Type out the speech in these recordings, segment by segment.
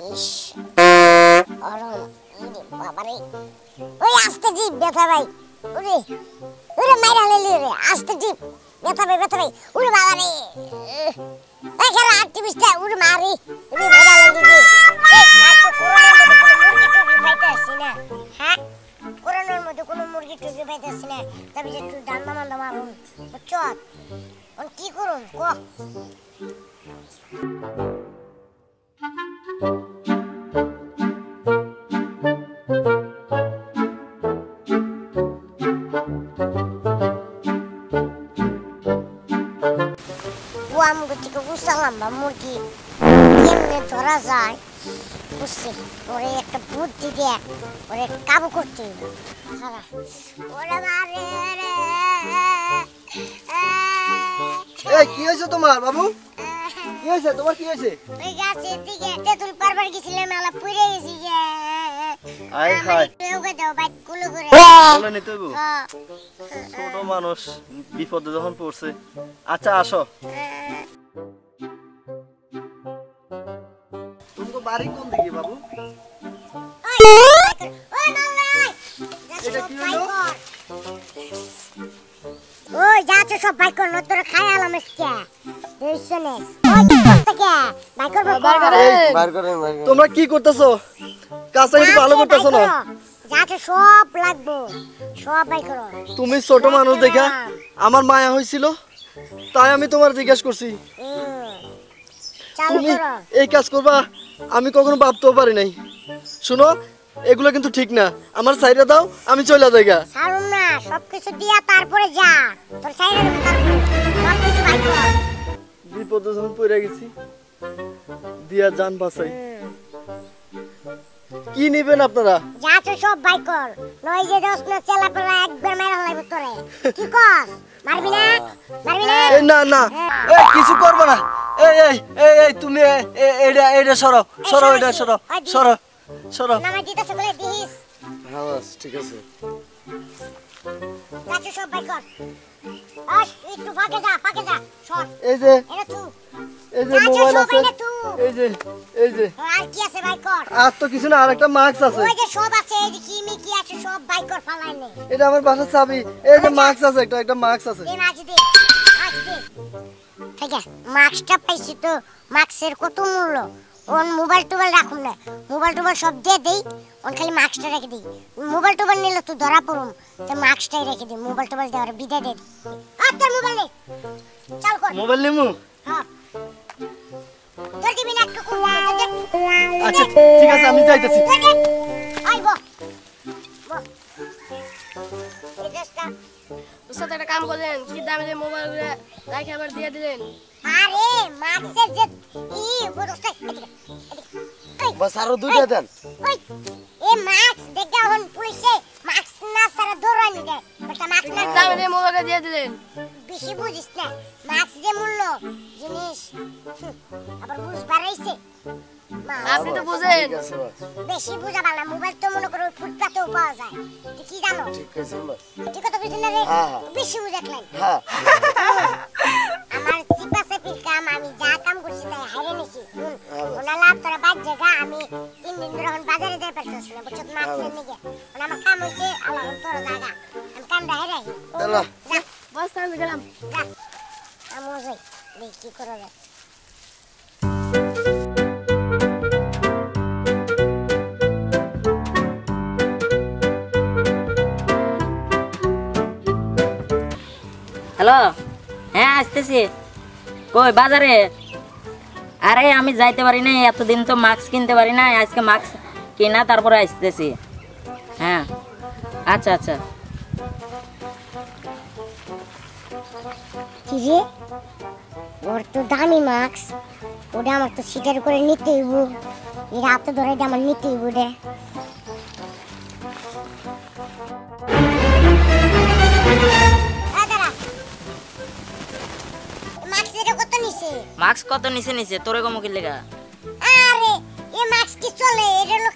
ইস আরাম ইরে বাবারে ওই আস্তে জিপ ব্যথা ভাই ওরে ওরে মাইরা লেলি রে আস্তে জিপ ব্যথা ভাই ওরে বাবারে এখানে আর্টিস্টটা ওরে মারি ওরে মাইরা লেলি রে এই নাটক কোরআনের মধ্যে কোনো মুরগি টুকি পাইতাছি না হ্যাঁ কোরআনের মধ্যে কোনো মুরগি টুকি পাইতাছি না তবে যে তুই ডান্ডা মান্ডা মারুন বুঝছ ওন কি করুন ক মুরগি কেমনে ধরা যায় বুঝছি ওরে একটা বুদ্ধি দিয়ে ওরে কাবু করতে ওরে মারে রে এই কি হইছে তোমার বাবু কি হইছে তোমার কি হইছে ওই গাছের দিকে তেতুল পারবার গেছিলাম মেলা পুড়ে গেছি যে আয় হায় ওকে দাও বাইক কুলো করে বলে নি তুইবো ছোট মানুষ বিপদে যখন পড়ছে আচ্ছা আসো তুমি বাড়ি কোন দিকে বাবু ওই মাল্লাই এটা কি হলো ওই যাচ্ছে সব বাইক কর নতর খায়ালাম আজকে দেইছনে ওই থেকে বাইক কর বার করেন তোমরা কি করতেছো কাজটা একটু ভালো করতেছো না যাচ্ছে সব লাগবো সব বাইক করো তুমি ছোট মানুষ দেখা আমার মায়া হইছিল তাই আমি তোমার জিজ্ঞাসা করছি চালু তুমি করো এই কাজ করবা আমি কখনো ভাবতেও পারি নাই শুনো এগুলো কিন্তু ঠিক না আমার সাইডে দাও আমি চলে যাইগা ছাড়ুন না সবকিছু দিয়া তারপরে যা তোর সাইডে সবকিছু বাইক কর বিপদে যখন পড়ে গেছি দিয়া জান বাঁচাই কি নিবেন আপনারা যাচ্ছে সব বাইক কর নয় যে দশ না চেলা পেলা একবার মারা লাগবে তোরে কি কস মারবি না এই না না এই কিছু করব না এই এই এই এই তুমি এইটা সরো সরো এটা সরো সরো সরো নামাই দিতেছে বলে দিস হ্যাঁ বাস ঠিক আছে যাচ্ছে সব বাইক কর আস একটু ফাঁকে যা সর এই যে এটা তুই এই যে মোবাইল আছে এই যে আর কি আছে বাইক কর আর তো কিছু না আরেকটা মাস্ক আছে ওই যে সব আছে এই যে কি আছে সব বাইক কর ফালাই নে এটা আমার বাসার চাবি এই যে মাস্ক আছে একটা মাস্ক আছে দে মাছ দে ঠিক আছে মাস্কটা পাইছি তো মাস্কের কত মূল্য ওন মোবাইল রাখুন না মোবাইল সব দিয়ে দেই ওন খালি মাস্কটা রেখে দিই মোবাইল নিলে তুই ধরা পড়ুম তো মাস্কটাই রেখে দিই মোবাইল দেওয়ার বিদায় দে আর তোর মোবাইল নে চাল কর মোবাইল নিমু হ্যাঁ তোর দিবি না একটু আচ্ছা ঠিক আছে আমি যাইতেছি আইব এই দেশটা ওস্তাদ একটা কাম করলেন কি দামে যে মোবাইলগুলো রাখে আবার দিয়ে দিলেন আরে মাস্কের যে বড়টা বাস আরো দুইটা দেন ওই এ মাস্ক দেখা হন পুলিশে মাস্ক না সারা দৌড়ানি দেয় বেটা মাস্ক না দামে যে মোবাইলটা দিয়ে দিলেন বেশি বুঝিস না মাস্ক যে মূল্য জিনিস আবার বুঝ বাড়াইছে আপনি তো বুঝেন বেশি বুঝা বাংলা মোবাইল তো মনে করো ফুটপাতেও পাওয়া যায় তুই কি জানো ঠিক আছে ঠিক কথা বুঝলি না রে বেশি বুঝাকলেন হ্যাঁ আমার চিপাসে পিলকাম আমি যা কাম করছি তাই হাইরে নিছি ওনা লাভ করে বাদ জায়গা আমি 3 দিন ধরে এখন বাজারে যাই পারতেছি না বুঝছত মাছের নিগে ওনা আমার কাম হইছে আল্লাহ তোর জায়গা আমি কামটা হাইরে চলো যা বস আমি গেলাম যা আমি যাই দেখি কি করে রে হ্যালো হ্যাঁ আসতেছি কই বাজারে আরে আমি যাইতে পারি না এতদিন তো মাস্ক কিনতে পারি না আজকে মাস্ক কিনা তারপরে আসতেছি হ্যাঁ আচ্ছা আচ্ছা কি রে ওর তো দামি মাস্ক ওটা আমার তো সিটের করে নিতে হইব এর হাতে ধরে আমার নিতে হইব রে মাস্ক কত নিচে তোরে কমকির লেগা আরে এই মাস্ক কি চলে এটা হলো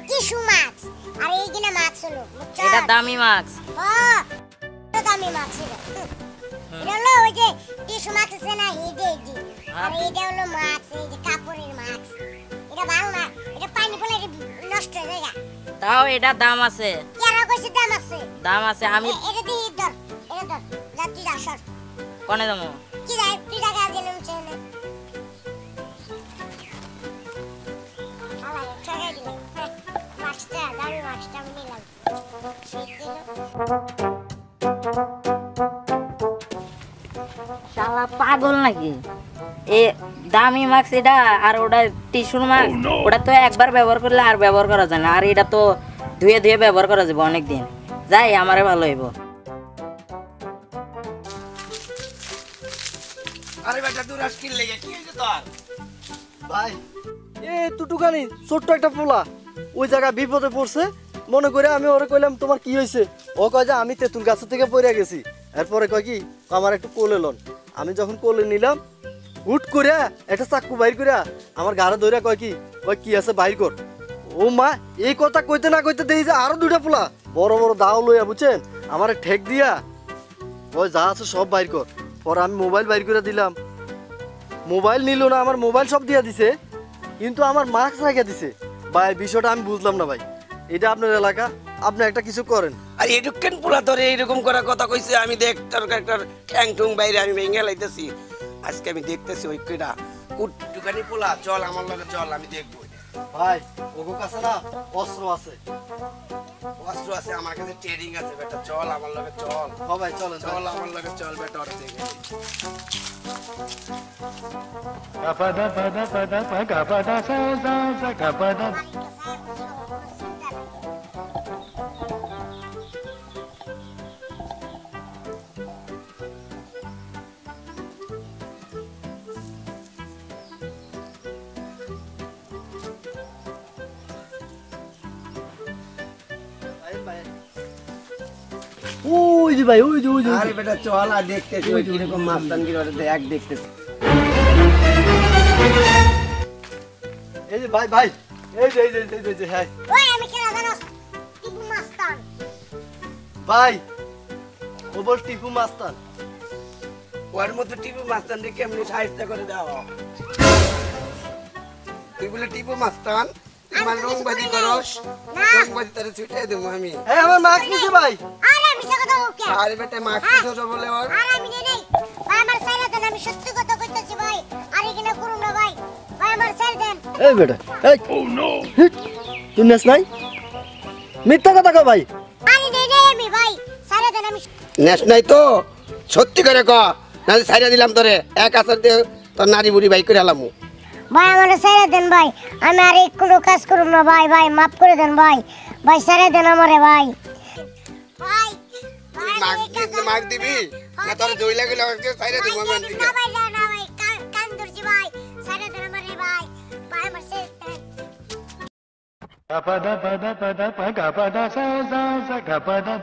টিস্যু মাস্ক আর এই কিনা মাস্ক হলো এটা দামি মাস্ক হ্যাঁ এটা দামি মাস্ক এটা হলো ওই যে টিস্যু মাস্ক আছে না এই যে আর এইটা হলো মাস্ক এই যে কাপড়ের মাস্ক এটা ভালো তাও এটা দাম আছে, কেন কইছি দাম আছে? দাম আছে। আমি এটা দি ধর, এটা ধর। যা তুই যা সর। কোনে যাবো? কি রে তুই টাকা দিলাম চেনে। আলা টাকা দিলাম। মাস্টার দামি মাস্টার নিলাম। সেই দিল। শালা পাগল নাকি? এ দামি মাস্ক এটা আর ওটা টিস্যুর মাস্ক, ওটা তো একবার ব্যবহার করলে আর ব্যবহার করা যায় না, আর এটা তো ধুয়ে ধুয়ে ব্যবহার করা যাবে অনেক দিন। যাই আমারে ভালো হইব। আরে বেটা তুই রাস্কিল লেগে কি হইছে তোর? ভাই এ টুটুকানি ছোট্ট একটা পোলা ওই জায়গায় বিপদে পড়ছে, মনে করে আমি ওরে কইলাম তোমার কি হয়েছে, ও কয় যে আমি তেঁতুল গাছ থেকে পড়ে গেছি। এরপরে কয় কি আমার একটু কোলে লন। আমি যখন কোলে নিলাম হুট করে একটা চাকু বাইর করে আমার গাড়ে ধরে কয় কি আছে বাইর কর। ও মা এই কথা কইতে না কইতে দেই যে আরো দুইটা পোলা বড় বড় দাও লইয়া বুঝছেন আমারে ঠেক দিয়া ওই যা আছে সব বাইর কর। পরে আমি মোবাইল বাইর করে দিলাম, মোবাইল নিল না, আমার মোবাইল সব দিয়া দিছে, কিন্তু আমার মাস্ক রেখে দিছে। ভাই বিষয়টা আমি বুঝলাম না ভাই, এটা আপনার এলাকা, আপনি একটা কিছু করেন। আর এটুক কেন পোলা তোরে এইরকম করার কথা কইছে? আমি দেখ তোর একটা ঠ্যাং ঠুং বাইরে আমি ভেঙে লাইতেছি। আজকে আমি দেখতেছি ওই কইরা কুটুকানি পোলা, চল আমার লগে চল, আমি দেখবো। ভাই ওগো কাছে না অস্ত্র আছে। অস্ত্র আছে আমার কাছে, ট্রেনিং আছে বেটা, চল আমার লগে চল। হ্যাঁ ভাই চলেন চল আমার লগে চল বেটা, ওর থেকে ওই যে ভাই ওই যে আরে বেটা চল, আর দেখতেছি ওই কিরকম মাস্তান কি দেখ, দেখতেছি। এই যে ভাই ভাই এই যে হ্যাঁ ওই আমি কেন জানোস? টিপু মাস্তান। ভাই ও বল টিপু মাস্তান। ওর মতো টিপু মাস্তান রে কেমনি সাহায্য করে দাও? তুই বলে টিপু মাস্তান, তোমার রংবাজি করস, রংবাজি তারে ছুটাই দেবো আমি। এই আমার মাস্ক নিছে ভাই। আরে মিছা কথা ওকে। আরে বেটা মাছ কিছু বলে ওর। আরে আমি নেই নেই। ভাই আমার ছেড়ে দেন, আমি সত্যি কথা কইতাছি ভাই। আর এখানে করুন না ভাই। ভাই আমার ছেড়ে দেন। এই বেটা এই ও নো তুই নেস নাই মিথ্যা কথা কও ভাই। আরে নেই নেই আমি ভাই। ছেড়ে দেন আমি। নেশ নাই তো সত্যি করে ক, নাহলে ছাইরা দিলাম তোরে, এক আছর দিয়ে তোর নারী বুড়ি বাই করে আলামু। ভাই আমার ছেড়ে দেন ভাই। আমি আর কোনো কাজ করুম না ভাই। ভাই মাফ করে দেন ভাই। ভাই ছেড়ে দেন আমারে ভাই। ভাই মাগ দিবি না তোর দই লাগলে ছাইরা দিব আমি না ভাই না ভাই। কান ধরছি ভাই। ছেড়ে দেন আমারে ভাই। ভাই আমার ছেড়ে দেন। Gapada pada pada pa gapada sa sa sa gapada